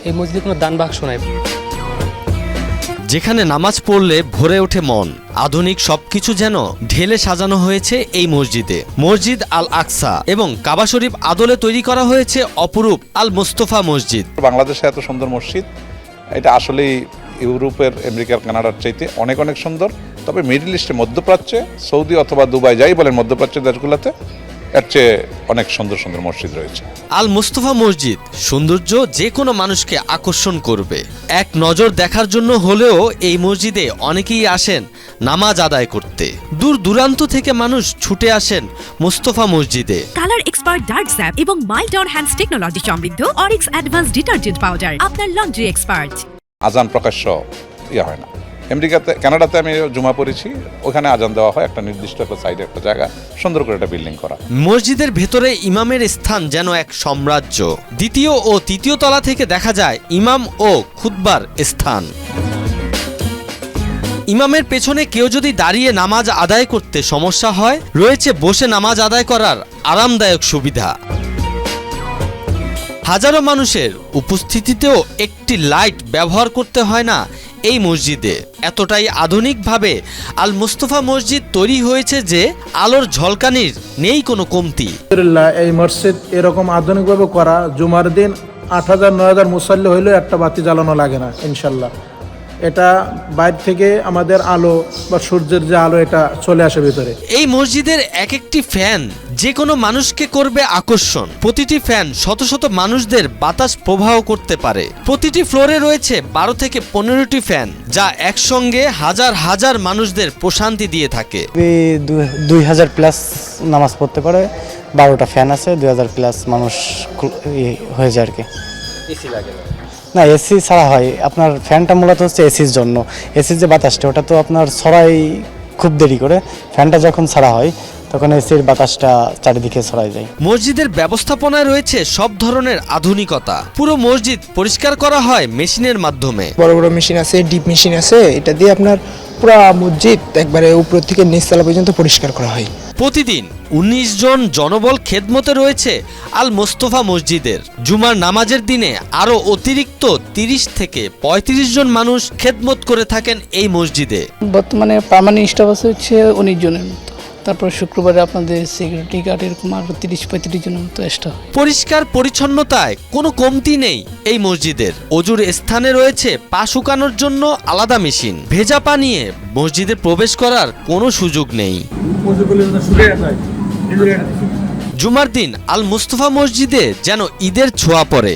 এই মসজিদে কোনো দান বাক্স নাই। যেখানে নামাজ পড়লে ভরে ওঠে মন, আধুনিক সবকিছু যেন ঢেলে সাজানো হয়েছে এই মসজিদে। মসজিদ আল আকসা এবং কাবা শরীফ আদলে তৈরি করা হয়েছে অপরূপ আল মুস্তফা মসজিদ। বাংলাদেশে এত সুন্দর মসজিদ, এটা আসলেই ইউরোপের, আমেরিকার, কানাডার চাইতে অনেক অনেক সুন্দর। তবে মিডল ইস্টে, মধ্যপ্রাচ্যে, সৌদি অথবা দুবাই যাই বলেন, মধ্যপ্রাচ্যের দেশগুলোতে এর চেয়ে অনেক সুন্দর সুন্দর মসজিদ রয়েছে। আল মুস্তফা মসজিদ সৌন্দর্য যে কোনো মানুষকে আকর্ষণ করবে। এক নজর দেখার জন্য হলেও এই মসজিদে অনেকেই আসেন নামাজ আদায় করতে। দূর দূরান্ত থেকে মানুষ ছুটে আসেন মুস্তফা মসজিদে। কালার এক্সপার্ট ডার্ক স্যাপ এবং মাইল্ড অন হ্যান্ডস টেকনোলজি সমৃদ্ধ অরিক্স অ্যাডভান্স ডিটারজেন্ট পাউডার, আপনার লন্ড্রি এক্সপার্ট। আজান প্রকাশ্য হয় না। আমেরিকাতে, কানাডাতে আমি জুমা পড়েছি, ওখানে আজান দেওয়া হয় একটা নির্দিষ্ট একটা সাইডে, একটা জায়গা সুন্দর করে একটা বিল্ডিং করা। মসজিদের ভেতরে ইমামের স্থান যেন এক সাম্রাজ্য। দ্বিতীয় ও তৃতীয় তলা থেকে দেখা যায় ইমাম ও খুতবার স্থান। ইমামের পেছনে কেউ যদি দাঁড়িয়ে নামাজ আদায় করতে সমস্যা হয়, রয়েছে বসে নামাজ আদায় করার আরামদায়ক সুবিধা। হাজারো মানুষের উপস্থিতিতেও একটি লাইট ব্যবহার করতে হয় না এই মসজিদে। এতটাই আধুনিকভাবে আল মুস্তফা মসজিদ তৈরি হয়েছে যে আলোর ঝলকানির নেই কোনো কমতি। এই মসজিদ এরকম আধুনিকভাবে করা, জুমার দিন ৮,০০০-৯,০০০ মুসল্লি হইলেও একটা বাতি জ্বালানো লাগে না ইনশাল্লাহ। এটা বাইরে থেকে আমাদের আলো বা সূর্যের যে আলো, এটা চলে আসে ভিতরে। এই মসজিদের এক একটি ফ্যান যে কোনো মানুষকে করবে আকর্ষণ। প্রতিটি ফ্যান শত শত মানুষদের বাতাস প্রবাহ করতে পারে। প্রতিটি ফ্লোরে রয়েছে ১২ থেকে ১৫টি ফ্যান, যা একসঙ্গে হাজার হাজার মানুষদের প্রশান্তি দিয়ে থাকে। ২,০০০ প্লাস নামাজ পড়তে পারে, ১২টা ফ্যান আছে, ২,০০০ প্লাস মানুষ হয়ে যায় আর কি। এসি লাগে না? না, এসি ছাড়া হয়। আপনার ফ্যানটা মূলত হচ্ছে এসির জন্য। এসির যে বাতাসটা, ওটা তো আপনার ছড়াই খুব দেরি করে। ফ্যানটা যখন ছাড়া হয় তখন এসির বাতাসটা চারিদিকে ছড়াই যায়। মসজিদের ব্যবস্থাপনায় রয়েছে সব ধরনের আধুনিকতা। পুরো মসজিদ পরিষ্কার করা হয় মেশিনের মাধ্যমে। বড় বড় মেশিন আছে, ডিপ মেশিন আছে, এটা দিয়ে আপনার পুরো মসজিদ একবারে উপর থেকে নিচতলা পর্যন্ত পরিষ্কার করা হয়। প্রতিদিন ১৯ জন জনবল খেদমতে রয়েছে আল মুস্তফা মসজিদের। জুমার নামাজের দিনে আরও অতিরিক্ত ৩০ থেকে ৩৫ জন মানুষ খেদমত করে থাকেন এই মসজিদে। বর্তমানে পার্মানেন্ট স্টাফ আছে হচ্ছে ১৯ জনের মতো। তারপর শুক্রবারে আপনাদের সিকিউরিটি গার্ড এরকম আরও ৩০-৩৫ জনের মতো স্টাফ। পরিষ্কার পরিচ্ছন্নতায় কোনো কমতি নেই এই মসজিদের। অজুর স্থানে রয়েছে পা শুকানোর জন্য আলাদা মেশিন। ভেজা পা নিয়ে মসজিদে প্রবেশ করার কোনো সুযোগ নেই। জুমার দিন আল মুস্তফা মসজিদে যেন ঈদের ছোঁয়া পড়ে।